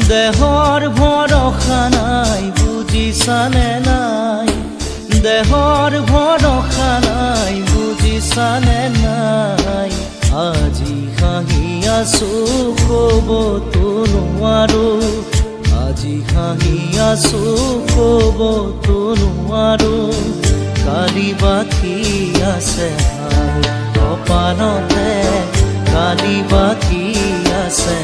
দেহৰ ভৰসা নাই বুজিছানে নাই, দেহৰ ভৰসা নাই বুজিছানে নাই। আজি হাঁহি আছো ক'বতো নোৱাৰো, আজি হাঁহি আছো ক'বতো নোৱাৰো। কালি বাকী আছে কপালতে, কালি বাকী আছে